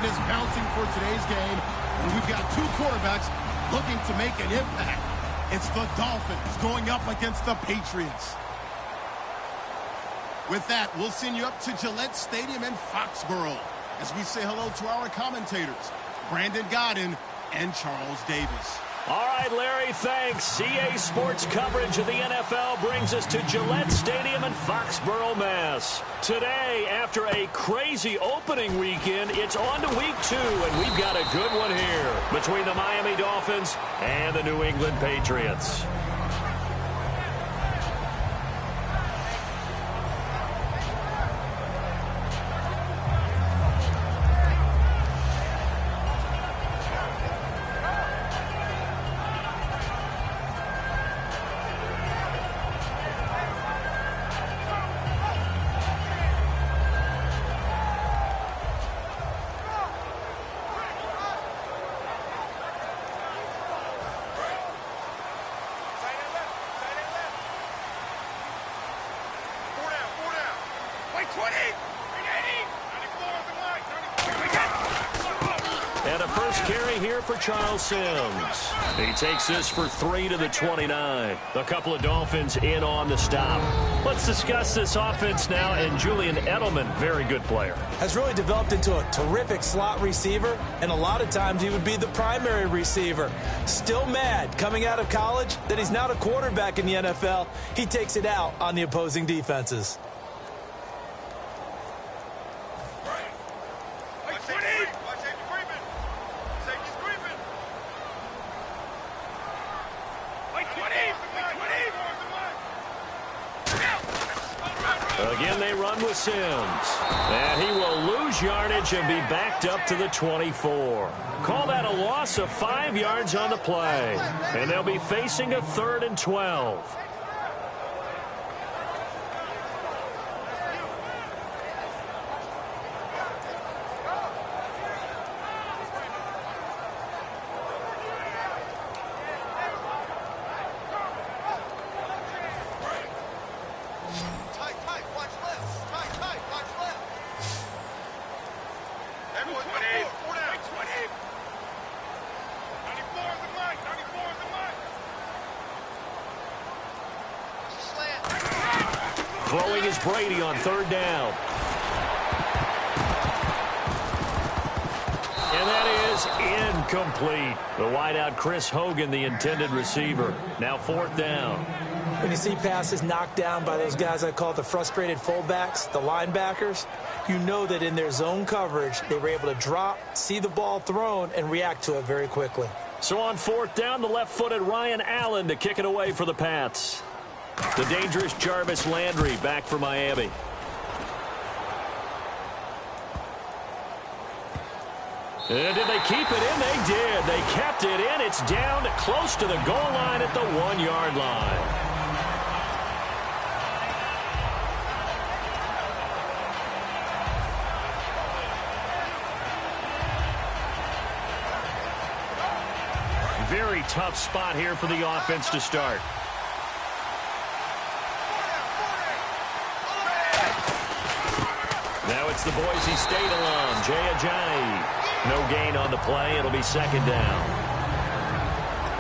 is bouncing for today's game, and we've got two quarterbacks looking to make an impact. It's the Dolphins going up against the Patriots. With that, we'll send you up to Gillette Stadium in Foxborough as we say hello to our commentators, Brandon Godden and Charles Davis. All right, Larry, thanks. CA Sports coverage of the NFL brings us to Gillette Stadium in Foxborough, Mass. Today, after a crazy opening weekend, it's on to week 2, and we've got a good one here between the Miami Dolphins and the New England Patriots. And a first carry here for Charles Sims. He takes this for 3 to the 29. A couple of Dolphins in on the stop. Let's discuss this offense now. And Julian Edelman, very good player. Has really developed into a terrific slot receiver, and a lot of times he would be the primary receiver. Still mad coming out of college that he's now the quarterback in the NFL. He takes it out on the opposing defenses. Again, they run with Sims. And he will lose yardage and be backed up to the 24. Call that a loss of 5 yards on the play. And they'll be facing a 3rd and 12. Throwing is Brady on 3rd down. And that is incomplete. The wideout Chris Hogan, the intended receiver. Now 4th down. When you see passes knocked down by those guys I call the frustrated fullbacks, the linebackers, you know that in their zone coverage, they were able to drop, see the ball thrown, and react to it very quickly. So on 4th down, the left-footed Ryan Allen to kick it away for the Pats. The dangerous Jarvis Landry back for Miami. And did they keep it in? They did. They kept it in. It's down close to the goal line at the 1-yard line. Very tough spot here for the offense to start. Now it's the Boise State alum, Jay Ajayi. No gain on the play. It'll be 2nd down.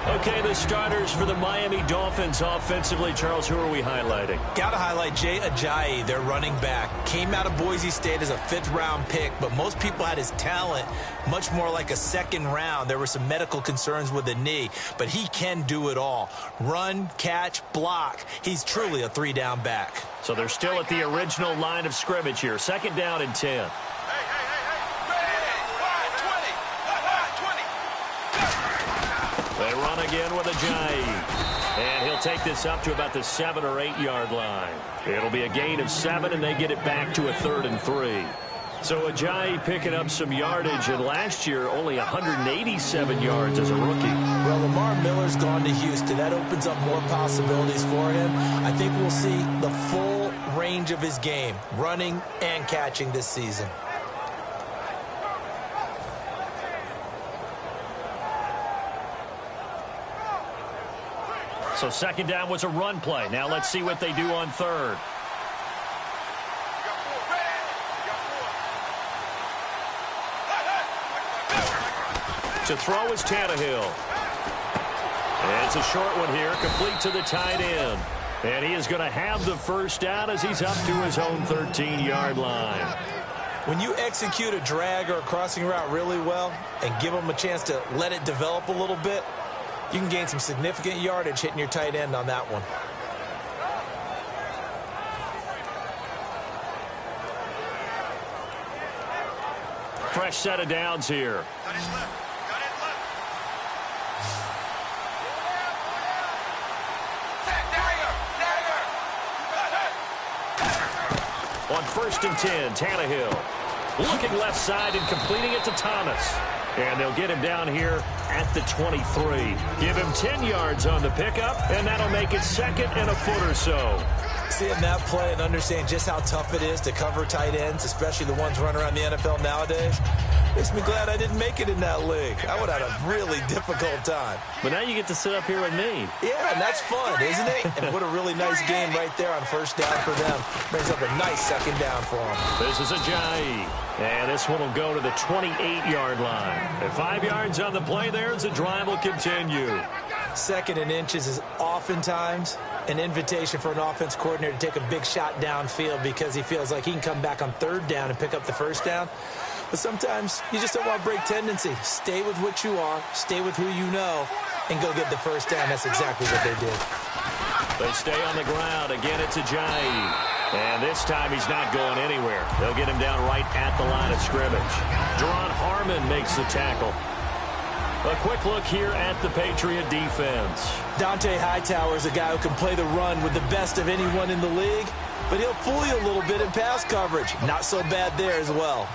Okay, the starters for the Miami Dolphins offensively. Charles, who are we highlighting? Got to highlight Jay Ajayi, their running back. Came out of Boise State as a 5th-round pick, but most people had his talent much more like a 2nd round. There were some medical concerns with the knee, but he can do it all. Run, catch, block. He's truly a 3-down back. So they're still at the original line of scrimmage here. 2nd down and 10. They run again with Ajayi. And he'll take this up to about the 7- or 8-yard line. It'll be a gain of 7, and they get it back to a 3rd and 3. So Ajayi picking up some yardage, and last year only 187 yards as a rookie. Well, Lamar Miller's gone to Houston. That opens up more possibilities for him. I think we'll see the full range of his game, running and catching this season. So 2nd down was a run play. Now let's see what they do on 3rd. To throw is Tannehill. And it's a short one here, complete to the tight end. And he is going to have the first down as he's up to his own 13-yard line. When you execute a drag or a crossing route really well and give them a chance to let it develop a little bit, you can gain some significant yardage hitting your tight end on that one. Fresh set of downs here. On 1st and 10, Tannehill looking left side and completing it to Thomas. And they'll get him down here at the 23. Give him 10 yards on the pickup, and that'll make it 2nd and a foot or so. Seeing that play and understanding just how tough it is to cover tight ends, especially the ones running around the NFL nowadays, makes me glad I didn't make it in that league. I would have had a really difficult time. But now you get to sit up here with me. Yeah, and that's fun, isn't it? And what a really nice game right there on 1st down for them. Brings up a nice 2nd down for them. This is Ajayi. And this one will go to the 28-yard line. And 5 yards on the play there as the drive will continue. 2nd and inches is oftentimes an invitation for an offense coordinator to take a big shot downfield because he feels like he can come back on 3rd down and pick up the 1st down. But sometimes you just don't want to break tendency. Stay with what you are, stay with who you know, and go get the 1st down. That's exactly what they did. They stay on the ground. Again, it's Ajayi. And this time he's not going anywhere. They'll get him down right at the line of scrimmage. Deron Harmon makes the tackle. A quick look here at the Patriot defense. Dante Hightower is a guy who can play the run with the best of anyone in the league, but he'll fool you a little bit in pass coverage. Not so bad there as well.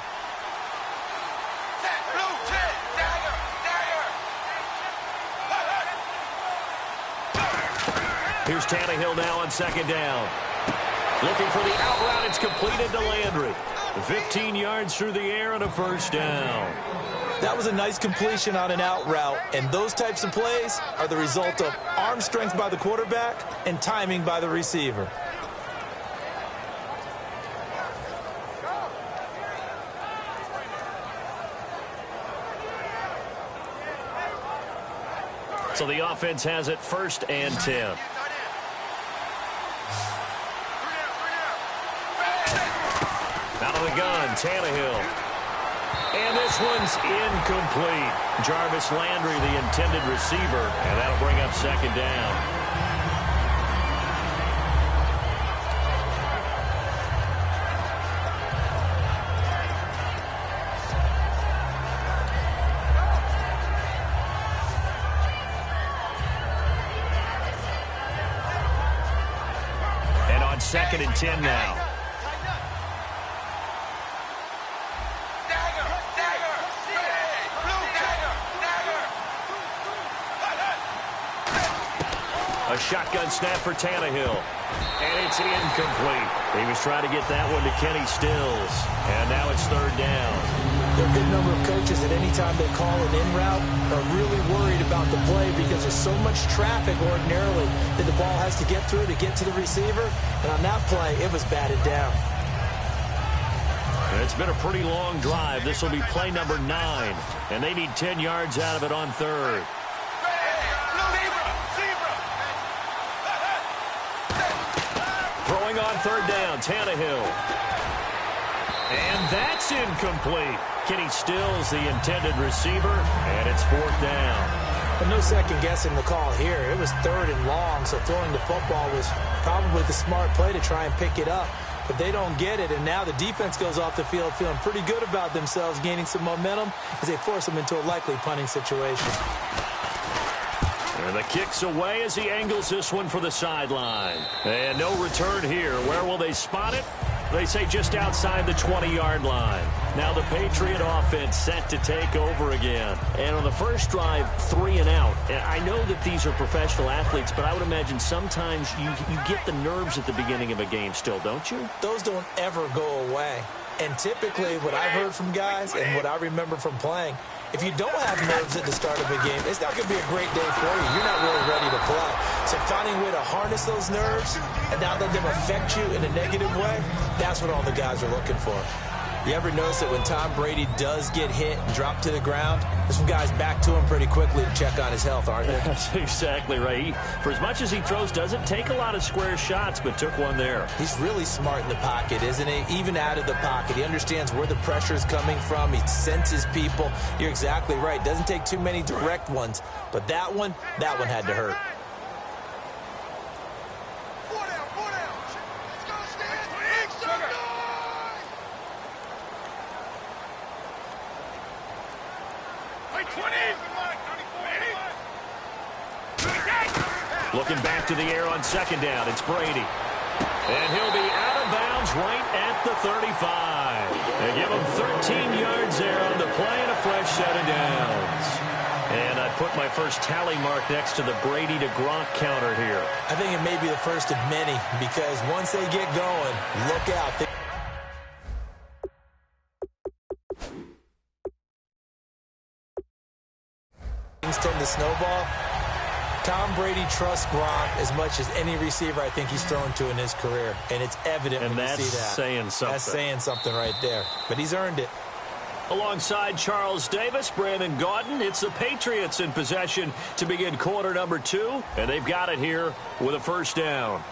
Here's Tannehill now on 2nd down. Looking for the out route. It's completed to Landry. 15 yards through the air and a 1st down. That was a nice completion on an out route, and those types of plays are the result of arm strength by the quarterback and timing by the receiver. So the offense has it 1st and 10. Out of the gun, Tannehill. And this one's incomplete. Jarvis Landry, the intended receiver, and that'll bring up 2nd down. And on 2nd and 10 now. A shotgun snap for Tannehill. And it's incomplete. He was trying to get that one to Kenny Stills. And now it's 3rd down. There are a good number of coaches that any time they call an in route are really worried about the play because there's so much traffic ordinarily that the ball has to get through to get to the receiver. And on that play, it was batted down. And it's been a pretty long drive. This will be play number 9. And they need 10 yards out of it on 3rd. Throwing on 3rd down, Tannehill. And that's incomplete. Kenny Stills, the intended receiver, and it's 4th down. But no second guessing the call here. It was 3rd and long, so throwing the football was probably the smart play to try and pick it up. But they don't get it, and now the defense goes off the field feeling pretty good about themselves, gaining some momentum as they force them into a likely punting situation. And the kick's away as he angles this one for the sideline. And no return here. Where will they spot it? They say just outside the 20-yard line. Now the Patriot offense set to take over again. And on the first drive, 3 and out. And I know that these are professional athletes, but I would imagine sometimes you get the nerves at the beginning of a game still, don't you? Those don't ever go away. And typically what I've heard from guys and what I remember from playing, if you don't have nerves at the start of a game, it's not going to be a great day for you. You're not really ready to play. So finding a way to harness those nerves and not let them affect you in a negative way, that's what all the guys are looking for. You ever notice that when Tom Brady does get hit and drop to the ground, there's some guys back to him pretty quickly to check on his health, aren't there? That's exactly right. For as much as he throws, doesn't take a lot of square shots, but took one there. He's really smart in the pocket, isn't he? Even out of the pocket. He understands where the pressure is coming from. He senses people. You're exactly right. Doesn't take too many direct ones. But that one had to hurt. Looking back to the air on second down, it's Brady. And he'll be out of bounds right at the 35. They give him 13 yards there on the play and a fresh set of downs. And I put my first tally mark next to the Brady to Gronk counter here. I think it may be the first of many because once they get going, look out. Things tend to snowball. Tom Brady trusts Gronk as much as any receiver I think he's thrown to in his career. And it's evident when you see that. And that's saying something. That's saying something right there. But he's earned it. Alongside Charles Davis, Brandon Gaudin, it's the Patriots in possession to begin quarter number 2. And they've got it here with a first down.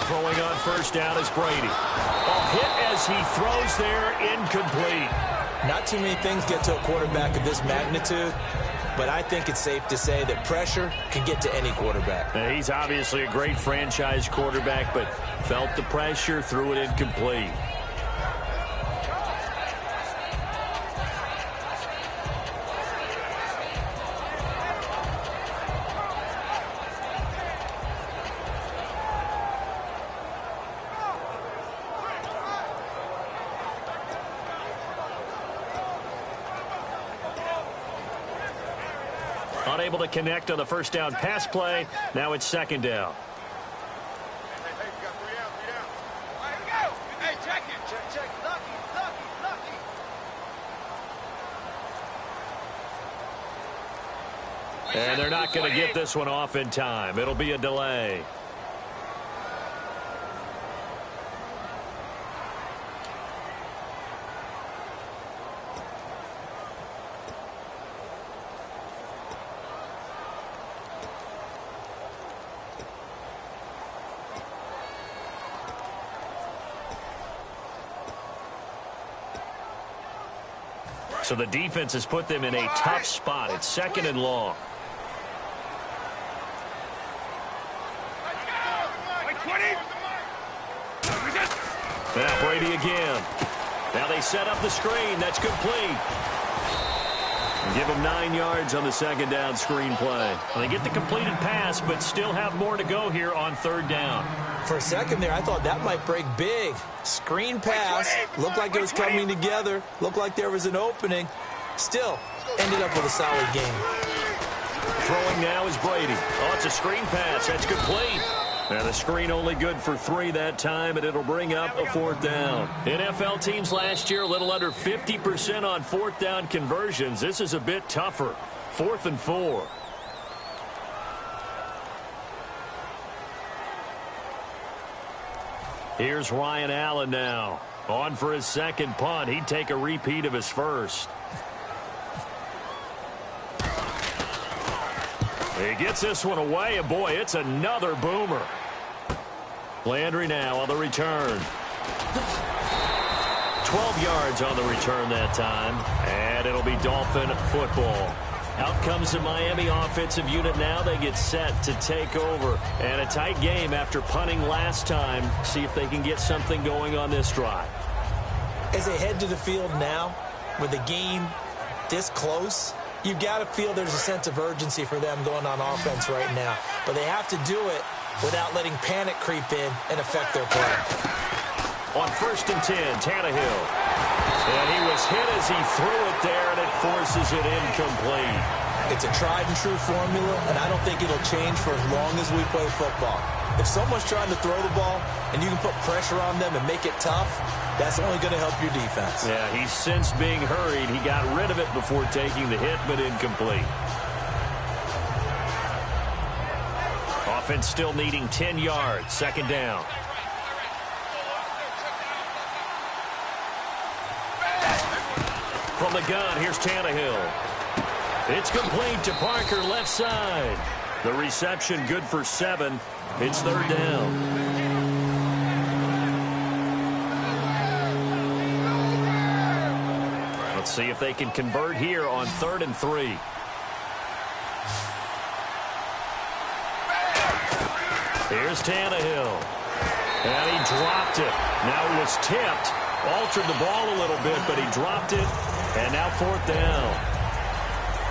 Throwing on first down is Brady. A hit as he throws there, incomplete. Not too many things get to a quarterback of this magnitude, but I think it's safe to say that pressure can get to any quarterback. Now, he's obviously a great franchise quarterback, but felt the pressure, threw it incomplete. Unable to connect on the first down pass play. Now it's second down. And they're not going to get this one off in time. It'll be a delay. So the defense has put them in a tough spot. It's second and long. Now Brady again. Now they set up the screen. That's complete. Give him 9 yards on the second down screen play. They get the completed pass, but still have more to go here on third down. For a second there, I thought that might break big. Screen pass. Looked like it was coming together. Looked like there was an opening. Still ended up with a solid game. Throwing now is Brady. Oh, it's a screen pass. That's complete. And the screen only good for 3 that time, and it'll bring up a fourth down. NFL teams last year a little under 50% on fourth down conversions. This is a bit tougher. 4th and 4. Here's Ryan Allen now. On for his second punt. He'd take a repeat of his first. He gets this one away, and boy, it's another boomer. Landry now on the return. 12 yards on the return that time, and it'll be Dolphin football. Out comes the Miami offensive unit now. They get set to take over. And a tight game after punting last time. See if they can get something going on this drive. As they head to the field now, with the game this close, you've got to feel there's a sense of urgency for them going on offense right now. But they have to do it without letting panic creep in and affect their play. On 1st and 10, Tannehill. And he was hit as he threw it there, and it forces it incomplete. It's a tried-and-true formula, and I don't think it'll change for as long as we play football. If someone's trying to throw the ball and you can put pressure on them and make it tough, that's only going to help your defense. Yeah, he's since being hurried. He got rid of it before taking the hit, but incomplete. Offense still needing 10 yards. Second down. From the gun, here's Tannehill. It's complete to Parker, left side. The reception good for 7. It's third down. Let's see if they can convert here on 3rd and 3. Here's Tannehill. And he dropped it. Now it was tipped. Altered the ball a little bit, but he dropped it. And now 4th down.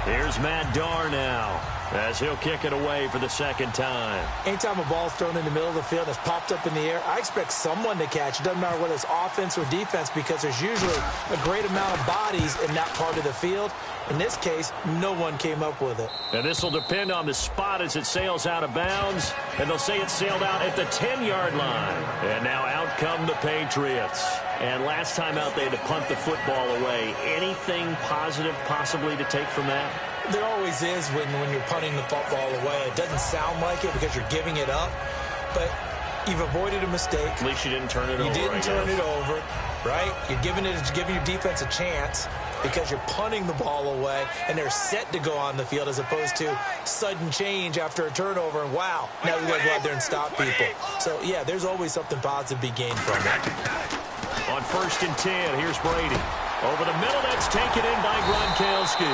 Here's Matt Darr now, as he'll kick it away for the second time. Anytime a ball's thrown in the middle of the field and it's popped up in the air, I expect someone to catch. It doesn't matter whether it's offense or defense, because there's usually a great amount of bodies in that part of the field. In this case, no one came up with it. And this will depend on the spot as it sails out of bounds. And they'll say it sailed out at the 10-yard line. And now out come the Patriots. And last time out, they had to punt the football away. Anything positive possibly to take from that? There always is when you're punting the football away. It doesn't sound like it because you're giving it up, but you've avoided a mistake. At least you didn't turn it over. You didn't turn it over, right? You're giving your defense a chance because you're punting the ball away, and they're set to go on the field as opposed to sudden change after a turnover, and wow, now we got to go out there and stop people. So, yeah, there's always something positive to be gained from it. On 1st and 10, here's Brady. Over the middle, that's taken in by Gronkowski.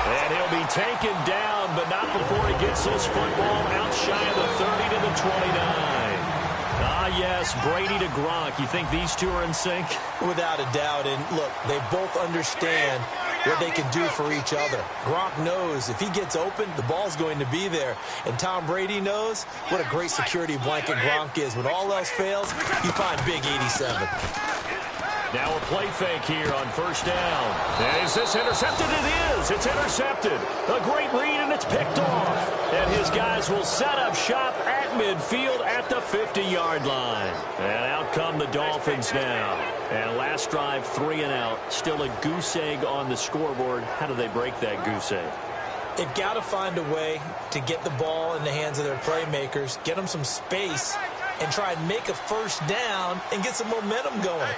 And he'll be taken down, but not before he gets this football out shy of the 30 to the 29. Ah, yes, Brady to Gronk. You think these two are in sync? Without a doubt. And, look, they both understand what they can do for each other. Gronk knows if he gets open, the ball's going to be there. And Tom Brady knows what a great security blanket Gronk is. When all else fails, you find Big 87. Now a play fake here on 1st down. And is this intercepted? It is. It's intercepted. A great read, and it's picked off. And his guys will set up shop at midfield at the 50-yard line. And out come the Dolphins now. And last drive, 3 and out. Still a goose egg on the scoreboard. How do they break that goose egg? They've got to find a way to get the ball in the hands of their playmakers, get them some space, and try and make a 1st down and get some momentum going.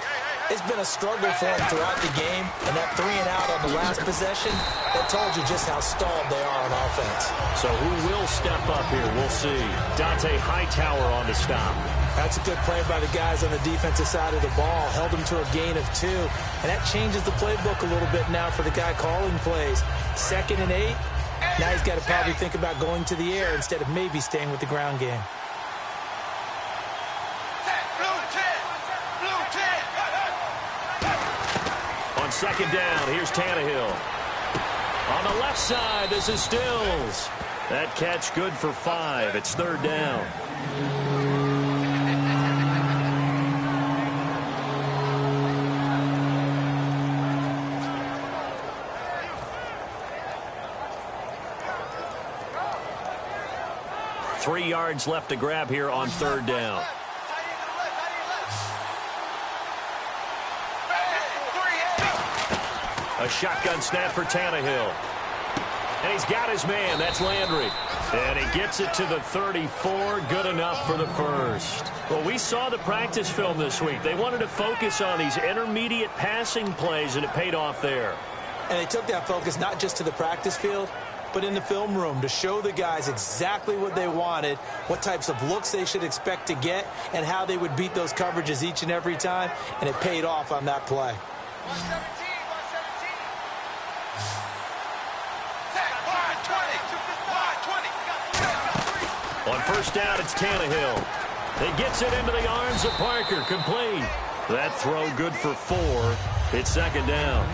It's been a struggle for them throughout the game, and that 3 and out on the last possession, that told you just how stalled they are on offense. So who will step up here? We'll see. Dante Hightower on the stop. That's a good play by the guys on the defensive side of the ball. Held them to a gain of 2, and that changes the playbook a little bit now for the guy calling plays. 2nd and 8. Now he's got to probably think about going to the air instead of maybe staying with the ground game. On 2nd down, here's Tannehill. On the left side, this is Stills. That catch good for 5. It's 3rd down. Three yards left to grab here on 3rd down. A shotgun snap for Tannehill. And he's got his man. That's Landry. And he gets it to the 34. Good enough for the 1st. Well, we saw the practice film this week. They wanted to focus on these intermediate passing plays, and it paid off there. And they took that focus not just to the practice field, but in the film room to show the guys exactly what they wanted, what types of looks they should expect to get, and how they would beat those coverages each and every time. And it paid off on that play. On 1st down, it's Tannehill. He gets it into the arms of Parker. Complete. That throw good for 4. It's 2nd down.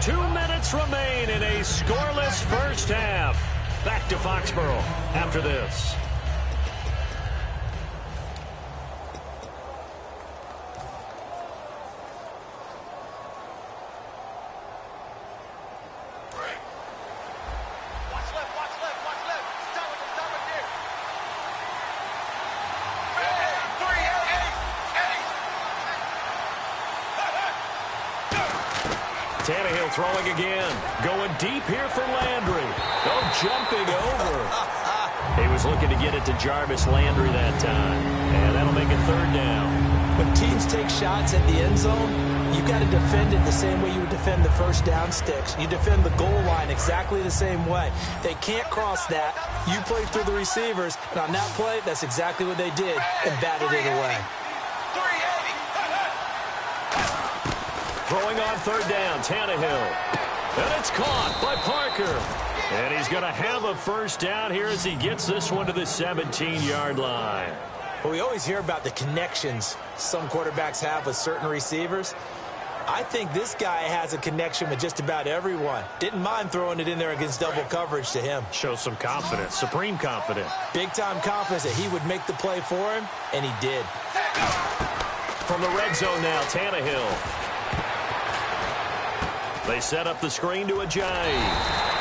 2 minutes remain in a scoreless first half. Back to Foxborough after this. Tannehill throwing again. Going deep here for Landry. Oh, jumping over. He was looking to get it to Jarvis Landry that time. And that'll make it third down. When teams take shots at the end zone, you got to defend it the same way you would defend the first down sticks. You defend the goal line exactly the same way. They can't cross that. You play through the receivers. And on that play, that's exactly what they did and batted it away. Throwing on third down, Tannehill. And it's caught by Parker. And he's going to have a first down here as he gets this one to the 17-yard line. Well, we always hear about the connections some quarterbacks have with certain receivers. I think this guy has a connection with just about everyone. Didn't mind throwing it in there against double coverage to him. Shows some confidence, supreme confidence. Big-time confidence that he would make the play for him, and he did. From the red zone now, Tannehill. They set up the screen to Ajayi.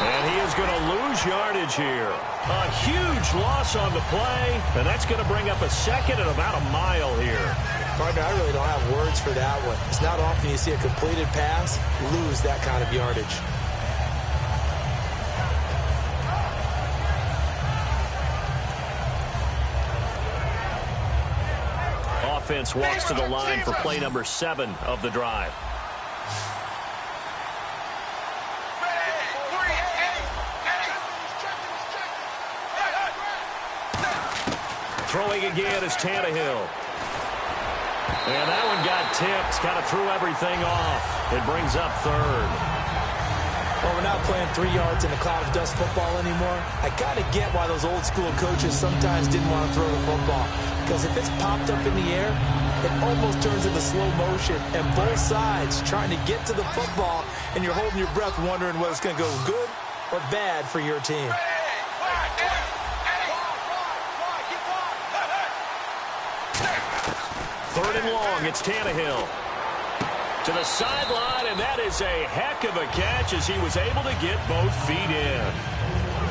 And he is going to lose yardage here. A huge loss on the play, and that's going to bring up a second at about a mile here. Partner, I really don't have words for that one. It's not often you see a completed pass lose that kind of yardage. Offense walks to the line for play number 7 of the drive. Throwing again is Tannehill. And that one got tipped. Kind of threw everything off. It brings up third. Well, we're not playing 3 yards in a cloud of dust football anymore. I kind of get why those old school coaches sometimes didn't want to throw the football. Because if it's popped up in the air, it almost turns into slow motion. And both sides trying to get to the football, and you're holding your breath wondering whether it's going to go good or bad for your team. Third and long, it's Tannehill. To the sideline, and that is a heck of a catch as he was able to get both feet in.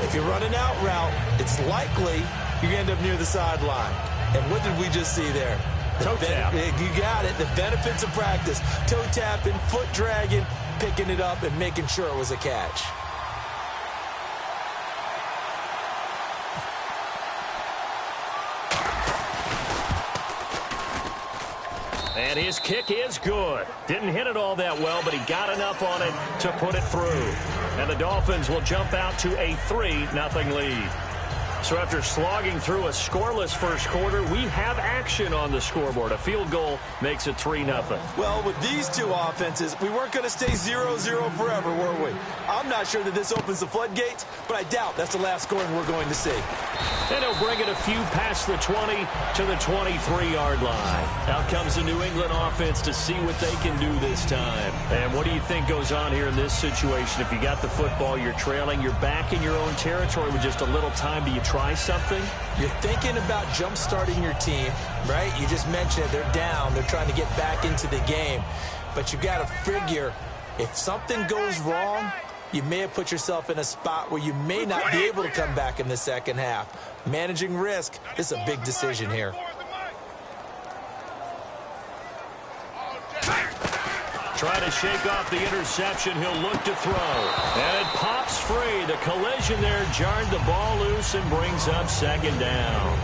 If you're running out route, it's likely you're going to end up near the sideline. And what did we just see there? Toe tap. You got it. The benefits of practice. Toe tapping, foot dragging, picking it up, and making sure it was a catch. And his kick is good. Didn't hit it all that well, but he got enough on it to put it through. And the Dolphins will jump out to a 3-0 lead. So after slogging through a scoreless first quarter, we have action on the scoreboard. A field goal makes it 3-0. Well, with these two offenses, we weren't going to stay 0-0 forever, were we? I'm not sure that this opens the floodgates, but I doubt that's the last scoring we're going to see. And he'll bring it a few past the 20 to the 23-yard line. Out comes the New England offense to see what they can do this time. And what do you think goes on here in this situation? If you got the football, you're trailing, you're back in your own territory with just a little time. Do you try something? You're thinking about jump-starting your team, right? You just mentioned it. They're down. They're trying to get back into the game. But you got to figure if something goes wrong, you may have put yourself in a spot where you may not be able to come back in the second half. Managing risk is a big decision here. Try to shake off the interception. He'll look to throw. And it pops free. The collision there jarred the ball loose and brings up second down.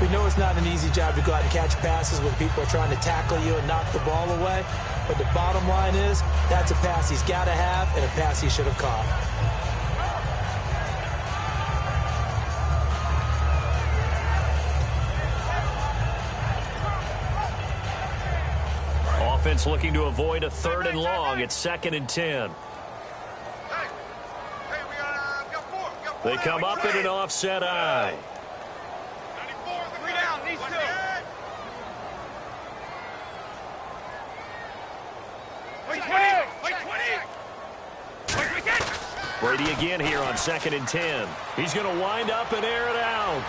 We know it's not an easy job to go out and catch passes when people are trying to tackle you and knock the ball away. But the bottom line is, that's a pass he's got to have and a pass he should have caught. Offense looking to avoid a 3rd and long. It's 2nd and 10. They come up in an offset eye. Brady again here on 2nd and 10. He's going to wind up and air it out.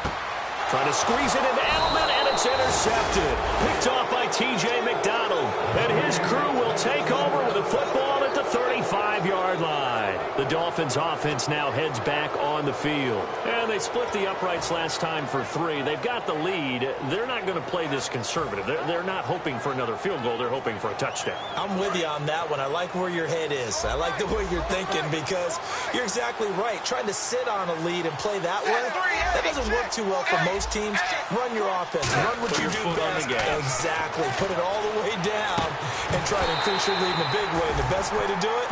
Trying to squeeze it into Edelman, and it's intercepted. Picked off by T.J. McDonald. And his crew will take over with a football at the 35-yard line. The Dolphins' offense now heads back on the field. And they split the uprights last time for 3. They've got the lead. They're not going to play this conservative. They're not hoping for another field goal. They're hoping for a touchdown. I'm with you on that one. I like where your head is. I like the way you're thinking because you're exactly right. Trying to sit on a lead and play that way, that doesn't work too well for most teams. Run your offense. Run what you do best. Exactly. Put it all the way down and try to increase your lead in a big way. The best way to do it,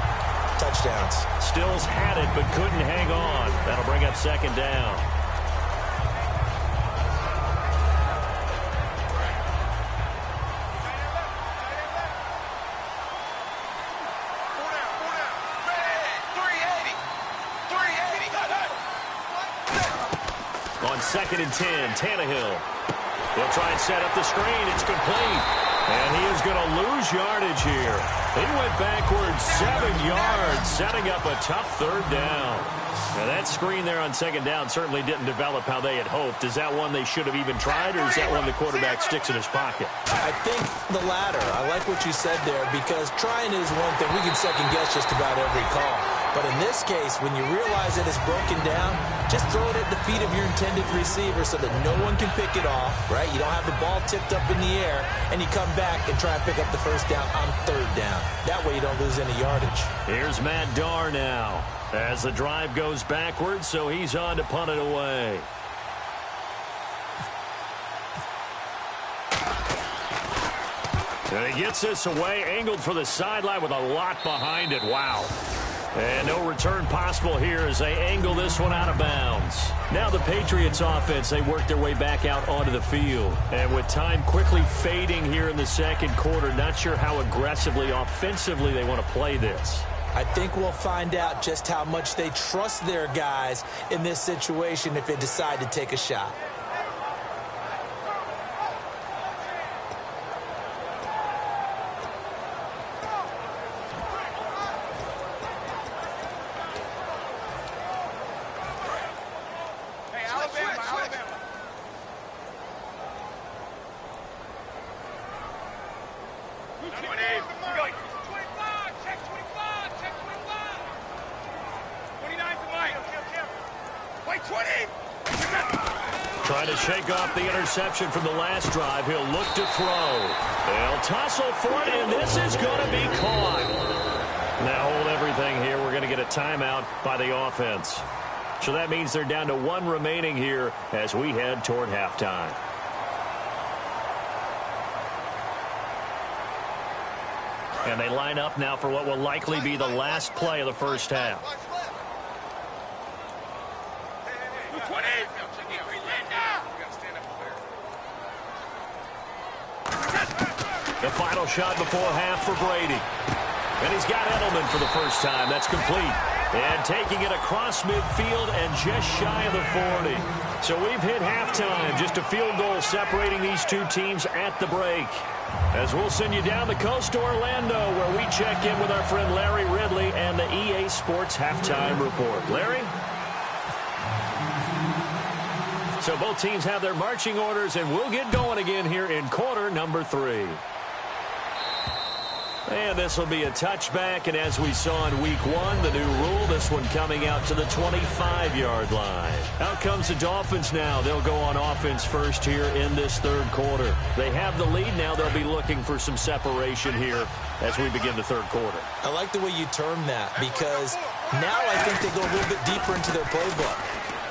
touchdowns. Stills had it but couldn't hang on. That'll bring up 2nd down. On 2nd and 10, Tannehill. He'll try and set up the screen. It's complete. And he is going to lose yardage here. He went backwards 7 yards, setting up a tough 3rd down. Now that screen there on 2nd down certainly didn't develop how they had hoped. Is that one they should have even tried, or is that one the quarterback sticks in his pocket? I think the latter. I like what you said there because trying is one thing. We can second guess just about every call. But in this case, when you realize that it's broken down, just throw it at the feet of your intended receiver so that no one can pick it off, right? You don't have the ball tipped up in the air, and you come back and try and pick up the 1st down on 3rd down. That way you don't lose any yardage. Here's Matt Darr now as the drive goes backwards, so he's on to punt it away. And he gets this away, angled for the sideline with a lot behind it. Wow. And no return possible here as they angle this one out of bounds. Now the Patriots offense, they work their way back out onto the field. And with time quickly fading here in the 2nd quarter, not sure how aggressively, offensively they want to play this. I think we'll find out just how much they trust their guys in this situation if they decide to take a shot. Trying to shake off the interception from the last drive. He'll look to throw. They'll tussle for it, and this is going to be caught. Now hold everything here. We're going to get a timeout by the offense. So that means they're down to 1 remaining here as we head toward halftime. And they line up now for what will likely be the last play of the 1st half. The final shot before half for Brady. And he's got Edelman for the 1st time. That's complete. And taking it across midfield and just shy of the 40. So we've hit halftime. Just a field goal separating these two teams at the break. As we'll send you down the coast to Orlando, where we check in with our friend Larry Ridley and the EA Sports Halftime Report. Larry? So both teams have their marching orders, and we'll get going again here in quarter number 3. And this will be a touchback, and as we saw in week 1, the new rule, this one coming out to the 25-yard line. Out comes the Dolphins now. They'll go on offense first here in this 3rd quarter. They have the lead now. They'll be looking for some separation here as we begin the 3rd quarter. I like the way you term that because now I think they go a little bit deeper into their playbook.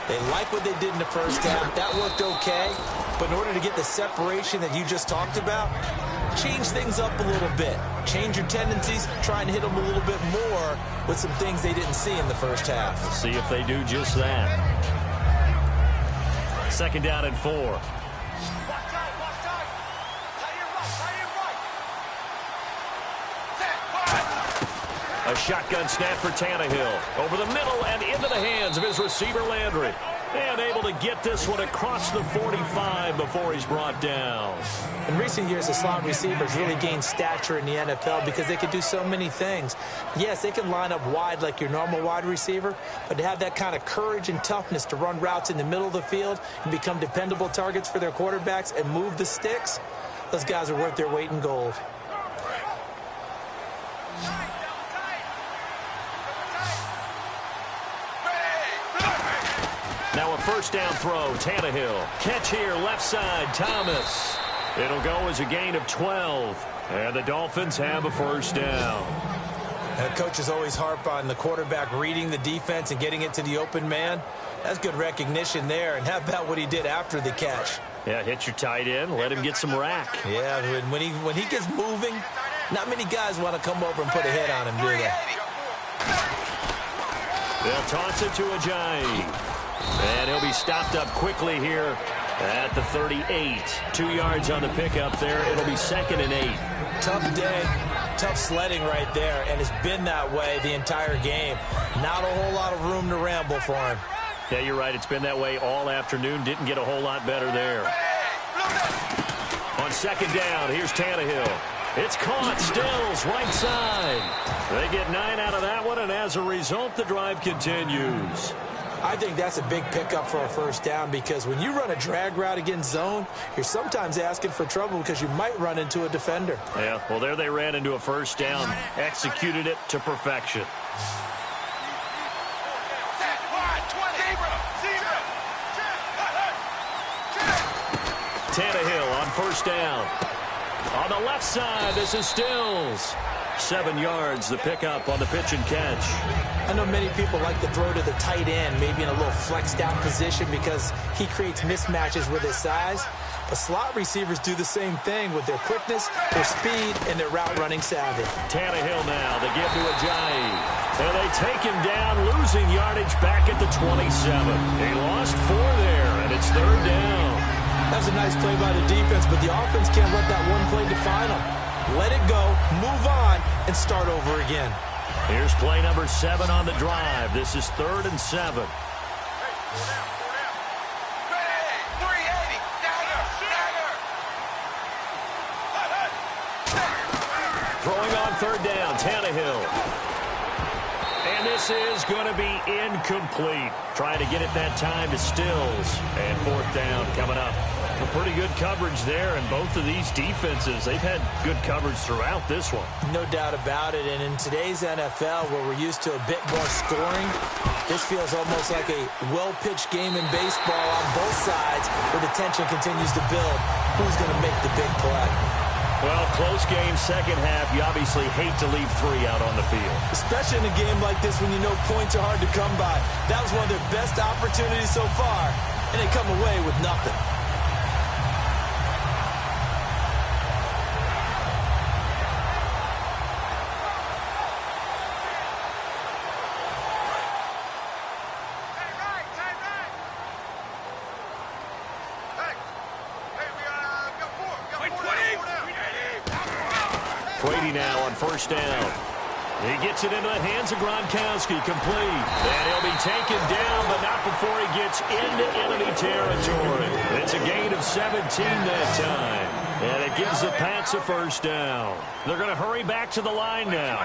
They like what they did in the 1st half. That worked okay. But in order to get the separation that you just talked about, change things up a little bit. Change your tendencies, try and hit them a little bit more with some things they didn't see in the 1st half. We'll see if they do just that. 2nd down and 4. A shotgun snap for Tannehill. Over the middle and into the hands of his receiver, Landry. And able to get this one across the 45 before he's brought down. In recent years, the slot receivers really gained stature in the NFL because they can do so many things. Yes, they can line up wide like your normal wide receiver, but to have that kind of courage and toughness to run routes in the middle of the field and become dependable targets for their quarterbacks and move the sticks, those guys are worth their weight in gold. Now a first down throw, Tannehill. Catch here, left side, Thomas. It'll go as a gain of 12. And the Dolphins have a first down. And coaches always harp on the quarterback reading the defense and getting it to the open man. That's good recognition there. And how about what he did after the catch? Yeah, hit your tight end, let him get some rack. Yeah, when he gets moving, not many guys want to come over and put a hit on him, do they? They'll toss it to Ajayi. And he'll be stopped up quickly here at the 38. 2 yards on the pickup there. It'll be 2nd and 8. Tough day, tough sledding right there, and it's been that way the entire game. Not a whole lot of room to ramble for him. Yeah, you're right. It's been that way all afternoon. Didn't get a whole lot better there. On 2nd down, here's Tannehill. It's caught. Stills, right side. They get 9 out of that one, and as a result, the drive continues. I think that's a big pickup for a first down because when you run a drag route against zone, you're sometimes asking for trouble because you might run into a defender. Yeah, well, there they ran into a first down, executed it to perfection. Tannehill on first down. On the left side, this is Stills. 7 yards, the pickup on the pitch and catch. I know many people like to throw to the tight end, maybe in a little flexed out position because he creates mismatches with his size. But slot receivers do the same thing with their quickness, their speed, and their route running savvy. Tannehill now, they give to Ajayi. And they take him down, losing yardage back at the 27. They lost 4 there, and it's 3rd down. That was a nice play by the defense, but the offense can't let that one play define them. Let it go, move on, and start over again. Here's play number 7 on the drive. This is 3rd and 7. Throwing on 3rd down, Tannehill. And this is going to be incomplete. Trying to get it that time to Stills. And 4th down coming up. A pretty good coverage there, and both of these defenses, they've had good coverage throughout this one. No doubt about it, and in today's NFL, where we're used to a bit more scoring, this feels almost like a well-pitched game in baseball on both sides, where the tension continues to build. Who's going to make the big play? Well, close game, second half. You obviously hate to leave 3 out on the field. Especially in a game like this when you know points are hard to come by. That was one of their best opportunities so far, and they come away with nothing. Brady now on first down. He gets it into the hands of Gronkowski, complete. And he'll be taken down, but not before he gets into enemy territory. It's a gain of 17 that time. And it gives the Pats a first down. They're going to hurry back to the line now.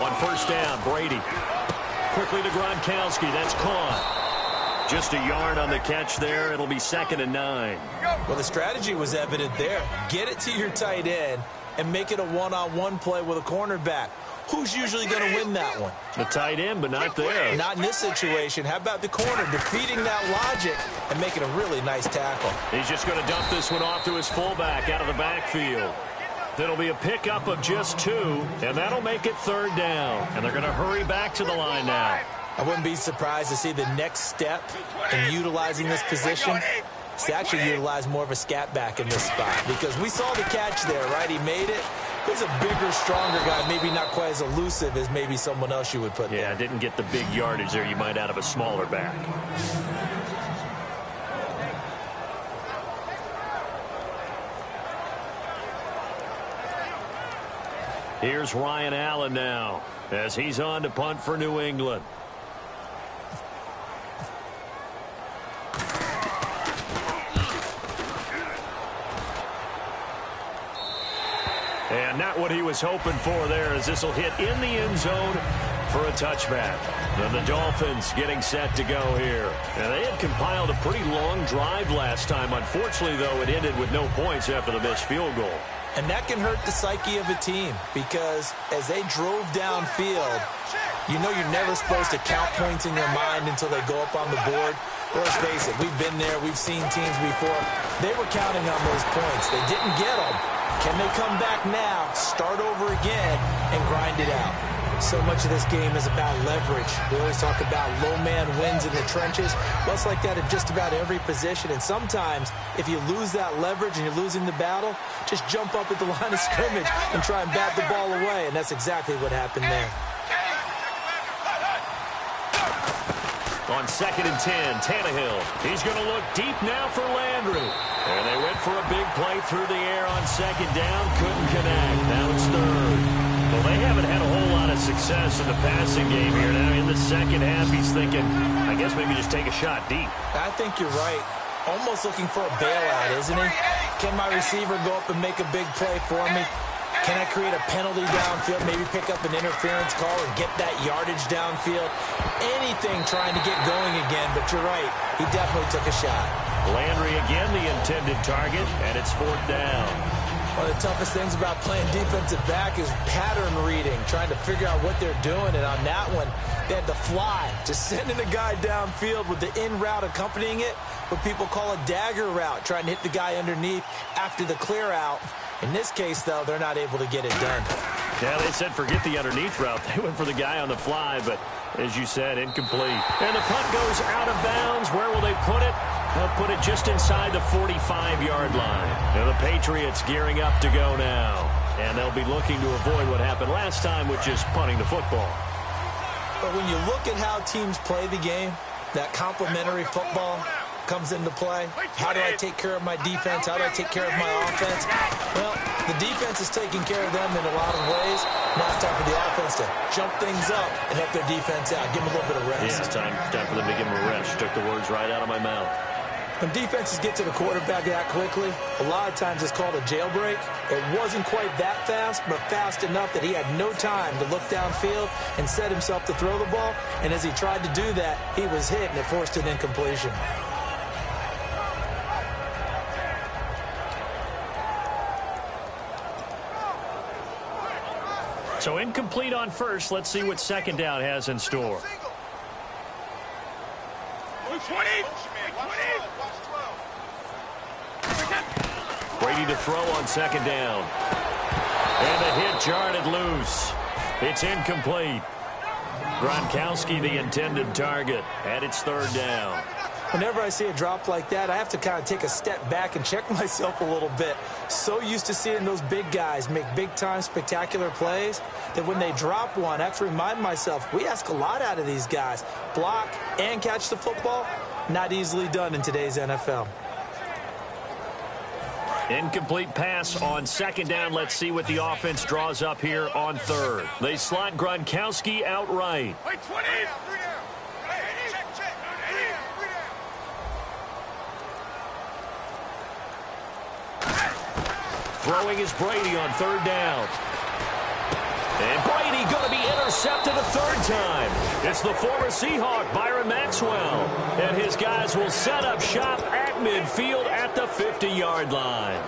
On first down, Brady. Quickly to Gronkowski. That's caught. Just a yard on the catch there. It'll be 2nd and 9. Well, the strategy was evident there. Get it to your tight end and make it a one-on-one play with a cornerback. Who's usually going to win that one? The tight end, but not there. Not in this situation. How about the corner defeating that logic and making a really nice tackle? He's just going to dump this one off to his fullback out of the backfield. That'll be a pickup of just 2, and that'll make it 3rd down. And they're going to hurry back to the line now. I wouldn't be surprised to see the next step in utilizing this position is to actually utilize more of a scat back in this spot. Because we saw the catch there, right? He made it. He's a bigger, stronger guy, maybe not quite as elusive as maybe someone else you would put there. Yeah, didn't get the big yardage there you might out of a smaller back. Here's Ryan Allen now. as he's on to punt for New England. And not what he was hoping for there, as this will hit in the end zone for a touchback. Then the Dolphins getting set to go here. And they had compiled a pretty long drive last time. Unfortunately, though, it ended with no points after the missed field goal. And that can hurt the psyche of a team, because as they drove downfield, you know you're never supposed to count points in your mind until they go up on the board. But let's face it, we've been there, we've seen teams before. They were counting on those points. They didn't get them. Can they come back now, start over again, and grind it out? So much of this game is about leverage. We always talk about low man wins in the trenches. Well, it's like that at just about every position. And sometimes, if you lose that leverage and you're losing the battle, just jump up at the line of scrimmage and try and bat the ball away. And that's exactly what happened there. On 2nd and 10, Tannehill. He's going to look deep now for Landry. And they went for a big play through the air on 2nd down. Couldn't connect. Now it's 3rd. Well, they haven't had a whole lot of success in the passing game here. Now in the second half, he's thinking, I guess maybe just take a shot deep. I think you're right. Almost looking for a bailout, isn't he? Can my receiver go up and make a big play for me? Can I create a penalty downfield, maybe pick up an interference call and get that yardage downfield? Anything trying to get going again, but you're right. He definitely took a shot. Landry again, the intended target, and it's 4th down. One of the toughest things about playing defensive back is pattern reading, trying to figure out what they're doing. And on that one, they had to fly, just sending a guy downfield with the in route accompanying it, what people call a dagger route, trying to hit the guy underneath after the clear out. In this case, though, they're not able to get it done. Yeah, they said forget the underneath route. They went for the guy on the fly, but as you said, incomplete. And the punt goes out of bounds. Where will they put it? They'll put it just inside the 45-yard line. And the Patriots gearing up to go now. And they'll be looking to avoid what happened last time, which is punting the football. But when you look at how teams play the game, that complementary football comes into play. How do I take care of my defense? How do I take care of my offense? Well, the defense is taking care of them in a lot of ways. Now it's time for the offense to jump things up and help their defense out. Give them a little bit of rest. Yeah, time for them to give them a rest. Took the words right out of my mouth. When defenses get to the quarterback that quickly, a lot of times it's called a jailbreak. It wasn't quite that fast, but fast enough that he had no time to look downfield and set himself to throw the ball. And as he tried to do that, he was hit, and it forced an incompletion. So incomplete on first. Let's see what 2nd down has in store. 20. Brady to throw on 2nd down. And the hit jarred loose. It's incomplete. Gronkowski, the intended target, and it's 3rd down. Whenever I see a drop like that, I have to kind of take a step back and check myself a little bit. So used to seeing those big guys make big-time spectacular plays that when they drop one, I have to remind myself, we ask a lot out of these guys. Block and catch the football, not easily done in today's NFL. Incomplete pass on 2nd down. Let's see what the offense draws up here on 3rd. They slot Gronkowski outright. Throwing is Brady on 3rd down. And Brady going to be intercepted a 3rd time. It's the former Seahawk, Byron Maxwell. And his guys will set up shop at midfield at the 50-yard line.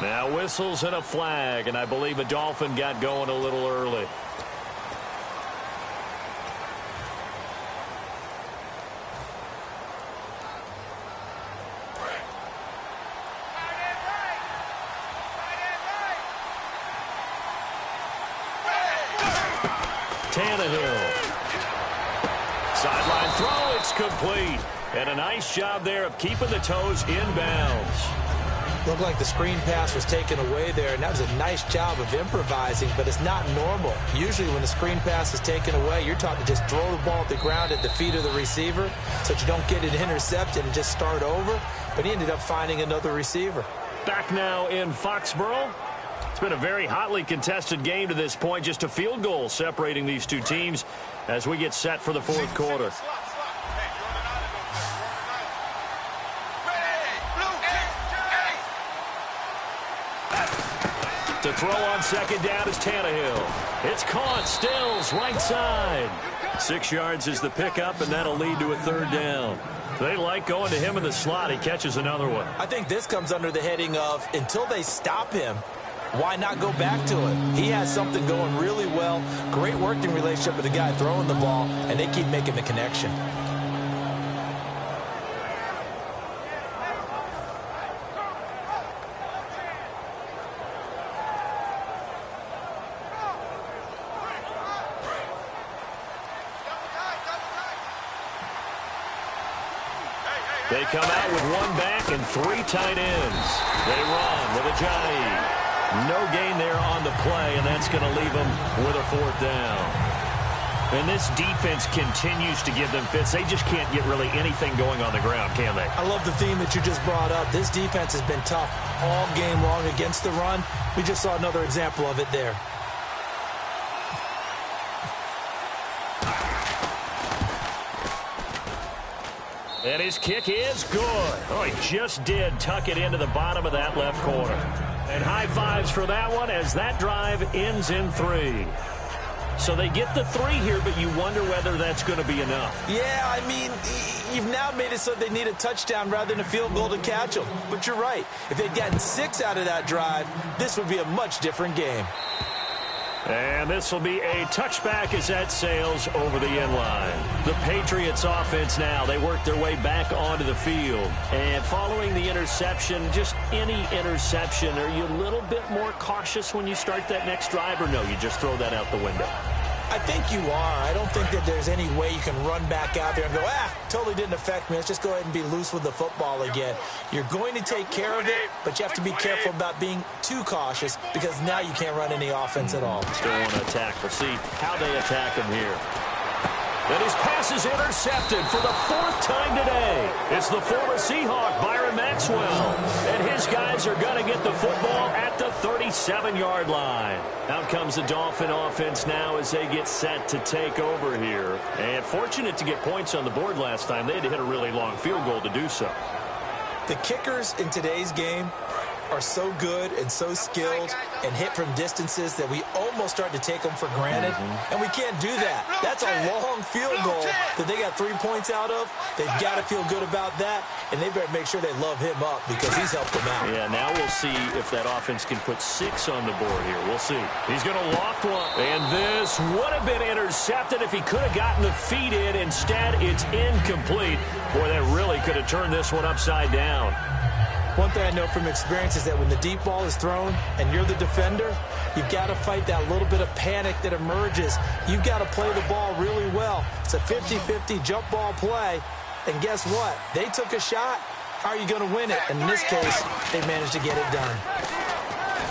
Now whistles and a flag, and I believe a Dolphin got going a little early. Tannehill. Sideline throw, it's complete. And a nice job there of keeping the toes in bounds. Looked like the screen pass was taken away there, and that was a nice job of improvising, but it's not normal. Usually when the screen pass is taken away, you're taught to just throw the ball at the ground at the feet of the receiver so that you don't get it intercepted and just start over, but he ended up finding another receiver. Back now in Foxborough. It's been a very hotly contested game to this point, just a field goal separating these two teams as we get set for the fourth quarter. To throw on second down is Tannehill. It's caught. Stills right side. 6 yards is the pickup, and that'll lead to a third down. They like going to him in the slot. He catches another one. I think this comes under the heading of until they stop him, why not go back to it? He has something going really well. Great working relationship with the guy throwing the ball, and they keep making the connection. They come out with one back and 3 tight ends. They run with Ajayi. No gain there on the play, and that's going to leave them with a fourth down. And this defense continues to give them fits. They just can't get really anything going on the ground, can they? I love the theme that you just brought up. This defense has been tough all game long against the run. We just saw another example of it there. And his kick is good. Oh, he just did tuck it into the bottom of that left corner. And high fives for that one as that drive ends in 3. So they get the 3 here, but you wonder whether that's going to be enough. Yeah, I mean, you've now made it so they need a touchdown rather than a field goal to catch them. But you're right. If they'd gotten 6 out of that drive, this would be a much different game. And this will be a touchback as that sails over the end line. The Patriots offense now, they work their way back onto the field. And following the interception, just any interception, are you a little bit more cautious when you start that next drive, or no, you just throw that out the window? I think you are. I don't think that there's any way you can run back out there and go, totally didn't affect me. Let's just go ahead and be loose with the football again. You're going to take care of it, but you have to be careful about being too cautious because now you can't run any offense at all. Still want to attack. We'll see how they attack him here. And his pass is intercepted for the 4th time today. It's the former Seahawk, Byron Maxwell. And his guys are going to get the football at the 37-yard line. Out comes the Dolphin offense now as they get set to take over here. And fortunate to get points on the board last time. They had to hit a really long field goal to do so. The kickers in today's game are so good and so skilled and hit from distances that we almost start to take them for granted, and we can't do that. That's a long field goal that they got 3 points out of. They've got to feel good about that, and they better make sure they love him up because he's helped them out. Yeah, now we'll see if that offense can put 6 on the board here. We'll see. He's going to loft one, and this would have been intercepted if he could have gotten the feet in. Instead, it's incomplete. Boy, that really could have turned this one upside down. One thing I know from experience is that when the deep ball is thrown and you're the defender, you've got to fight that little bit of panic that emerges. You've got to play the ball really well. It's a 50-50 jump ball play. And guess what? They took a shot. How are you going to win it? And in this case, they managed to get it done.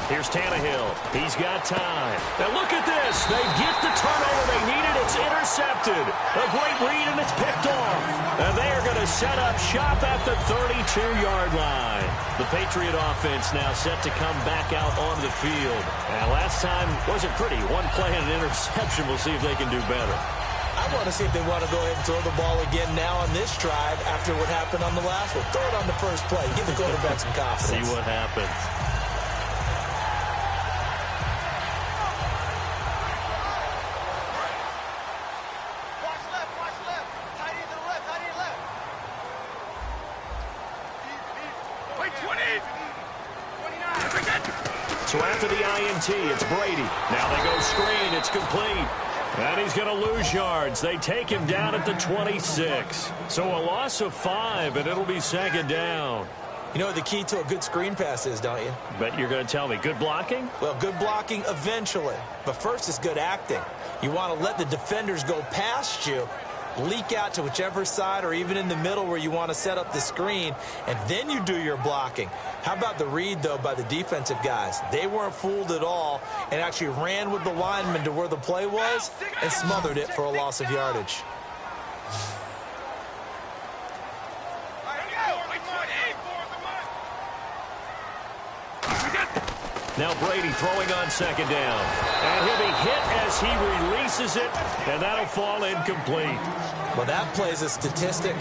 Here's Tannehill. He's got time. Now look at this. They get the turnover they needed. It's intercepted. A great read, and it's picked off. And they are going to set up shop at the 32-yard line. The Patriot offense now set to come back out onto the field. And last time wasn't pretty. One play and an interception. We'll see if they can do better. I want to see if they want to go ahead and throw the ball again now on this drive after what happened on the last one. Throw it on the first play. Give the quarterback some confidence. See what happens. So after the INT, it's Brady. Now they go screen. It's complete. And he's going to lose yards. They take him down at the 26. So a loss of 5, and it'll be second down. You know what the key to a good screen pass is, don't you? But you're going to tell me, good blocking? Well, good blocking eventually. But first is good acting. You want to let the defenders go past you, leak out to whichever side or even in the middle where you want to set up the screen, and then you do your blocking. How about the read, though, by the defensive guys? They weren't fooled at all and actually ran with the lineman to where the play was and smothered it for a loss of yardage. Now Brady throwing on second down. And he'll be hit as he releases it, and that'll fall incomplete. Well, that plays a statistic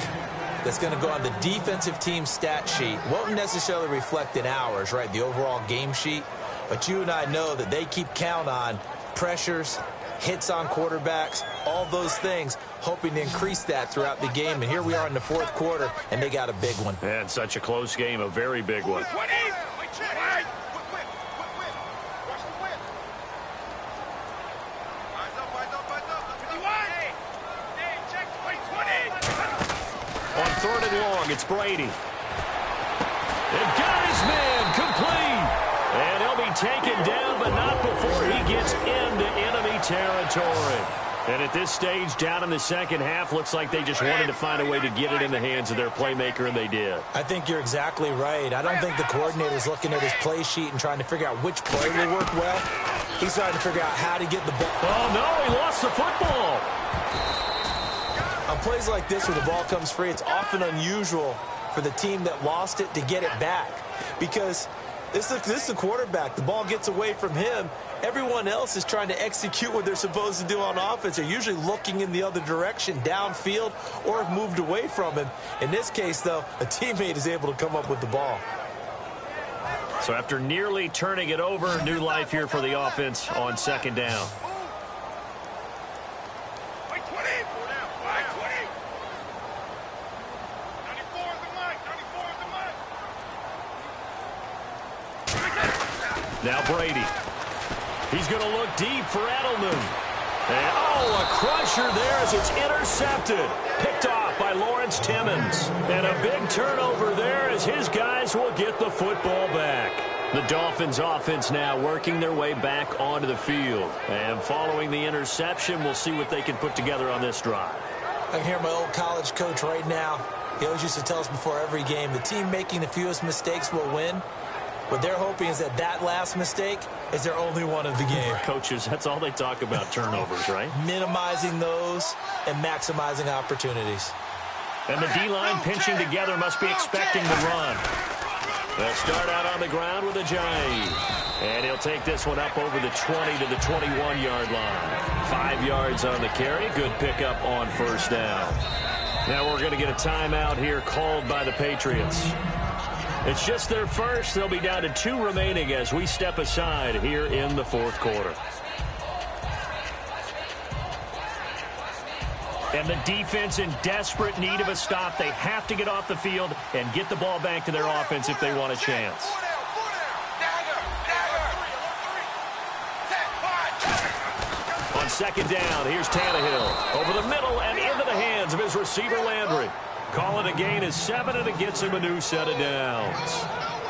that's going to go on the defensive team stat sheet. Won't necessarily reflect in ours, right, the overall game sheet. But you and I know that they keep count on pressures, hits on quarterbacks, all those things, hoping to increase that throughout the game. And here we are in the fourth quarter, and they got a big one. And such a close game, a very big one. On third and long, it's Brady. And got his man complete. And he'll be taken down, but not before he gets into enemy territory. And at this stage, down in the second half, looks like they just wanted to find a way to get it in the hands of their playmaker, and they did. I think you're exactly right. I don't think the coordinator's looking at his play sheet and trying to figure out which play will work well. He's trying to figure out how to get the ball. Oh, no, he lost the football. On plays like this where the ball comes free, it's often unusual for the team that lost it to get it back. Because this is the quarterback. The ball gets away from him. Everyone else is trying to execute what they're supposed to do on offense. They're usually looking in the other direction, downfield, or have moved away from him. In this case, though, a teammate is able to come up with the ball. So after nearly turning it over, new life here for the offense on second down. Now Brady. He's going to look deep for Edelman. And, oh, a crusher there as it's intercepted. Picked off by Lawrence Timmons. And a big turnover there as his guys will get the football back. The Dolphins offense now working their way back onto the field. And following the interception, we'll see what they can put together on this drive. I can hear my old college coach right now. He always used to tell us before every game, the team making the fewest mistakes will win. What they're hoping is that that last mistake is their only one of the game. Coaches, that's all they talk about, turnovers, right? Minimizing those and maximizing opportunities. And the D-line pinching together must be expecting the run. They'll start out on the ground with Ajayi. And he'll take this one up over the 20 to the 21-yard line. 5 yards on the carry. Good pickup on first down. Now we're going to get a timeout here called by the Patriots. It's just their first. They'll be down to 2 remaining as we step aside here in the fourth quarter. And the defense in desperate need of a stop. They have to get off the field and get the ball back to their offense if they want a chance. On second down, here's Tannehill. Over the middle and into the hands of his receiver Landry. Calling a gain is 7, and it gets him a new set of downs.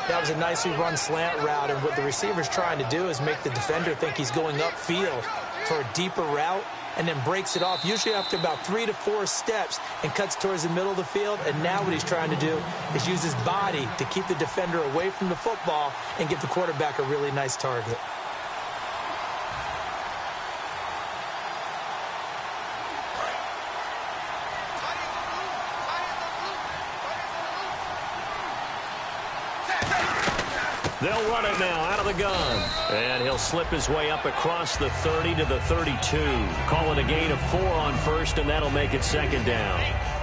That was a nicely run slant route, and what the receiver's trying to do is make the defender think he's going upfield for a deeper route, and then breaks it off, usually after about 3 to 4 steps, and cuts towards the middle of the field. And now what he's trying to do is use his body to keep the defender away from the football and give the quarterback a really nice target. They'll run it now out of the gun. And he'll slip his way up across the 30 to the 32. Call it a gain of 4 on first, and that'll make it second down.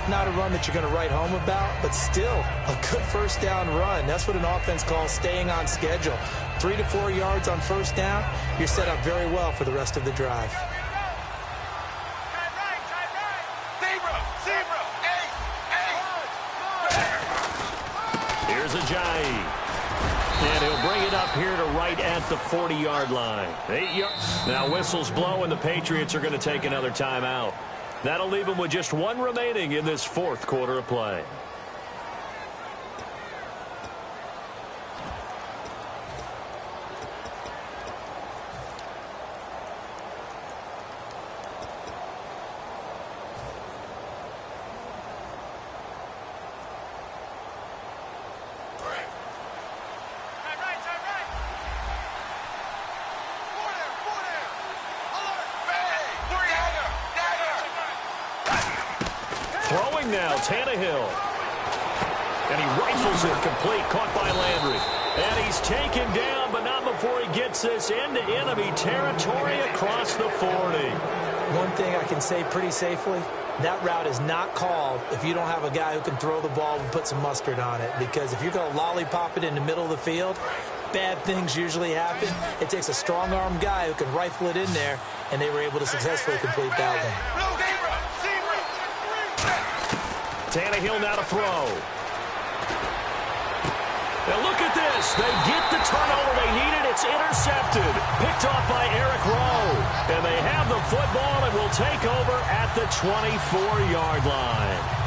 Not a run that you're going to write home about, but still a good first down run. That's what an offense calls staying on schedule. 3 to 4 yards on first down, you're set up very well for the rest of the drive. Here's Ajayi. And he'll bring it up here to right at the 40-yard line. 8 yards. Now whistles blow, and the Patriots are going to take another timeout. That'll leave them with just 1 remaining in this fourth quarter of play. Throwing now, Tannehill. And he rifles it complete, caught by Landry. And he's taken down, but not before he gets this into enemy territory across the 40. One thing I can say pretty safely, that route is not called if you don't have a guy who can throw the ball and put some mustard on it. Because if you're going to lollipop it in the middle of the field, bad things usually happen. It takes a strong-armed guy who can rifle it in there, and they were able to successfully complete that one. Tannehill now to throw. Now look at this. They get the turnover they needed. It's intercepted. Picked off by Eric Rowe. And they have the football and will take over at the 24-yard line.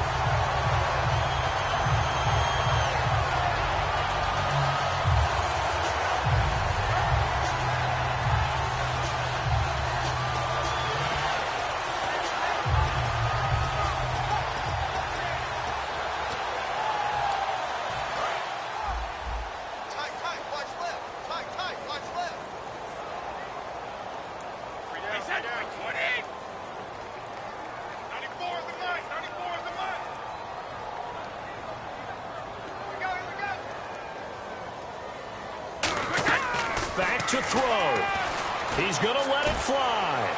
Back to throw. He's going to let it fly.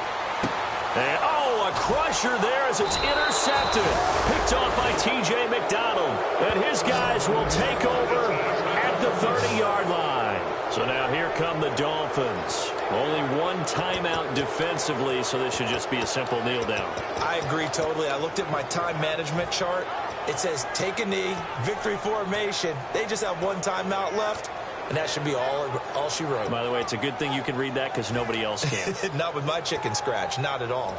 And, oh, a crusher there as it's intercepted. Picked off by T.J. McDonald. And his guys will take over at the 30-yard line. So now here come the Dolphins. Only one timeout defensively, so this should just be a simple kneel down. I agree totally. I looked at my time management chart. It says take a knee, victory formation. They just have one timeout left. And that should be all she wrote. By the way, it's a good thing you can read that because nobody else can. Not with my chicken scratch. Not at all.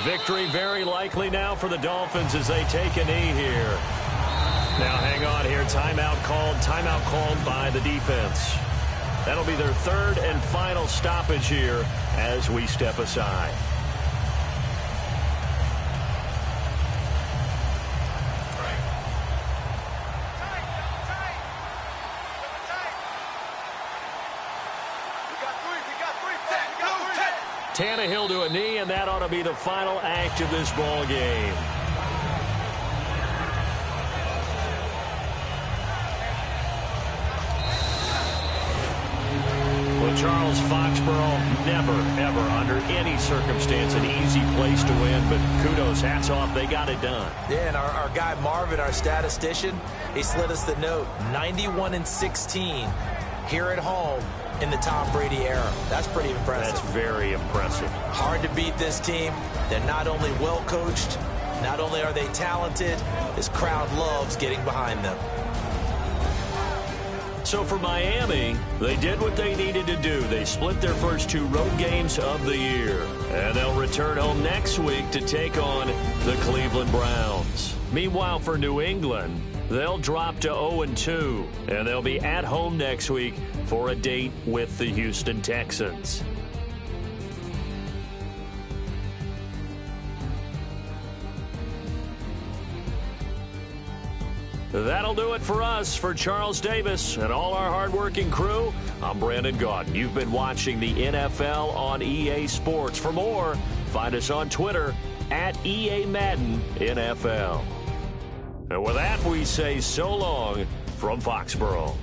Victory very likely now for the Dolphins as they take a knee here. Now hang on here. Timeout called by the defense. That'll be their third and final stoppage here as we step aside. Tannehill to a knee, and that ought to be the final act of this ball game. Well, Charles, Foxborough, never, ever, under any circumstance, an easy place to win, but kudos, hats off, they got it done. Yeah, and our guy Marvin, our statistician, he slid us the note, 91-16 here at home in the Tom Brady era. That's pretty impressive. That's very impressive. Hard to beat this team. They're not only well coached, not only are they talented, this crowd loves getting behind them. So for Miami, they did what they needed to do. They split their first two road games of the year. And they'll return home next week to take on the Cleveland Browns. Meanwhile, for New England, they'll drop to 0-2. And they'll be at home next week for a date with the Houston Texans. That'll do it for us. For Charles Davis and all our hardworking crew, I'm Brandon Gaudin. You've been watching the NFL on EA Sports. For more, find us on Twitter at EA Madden NFL. And with that, we say so long from Foxborough.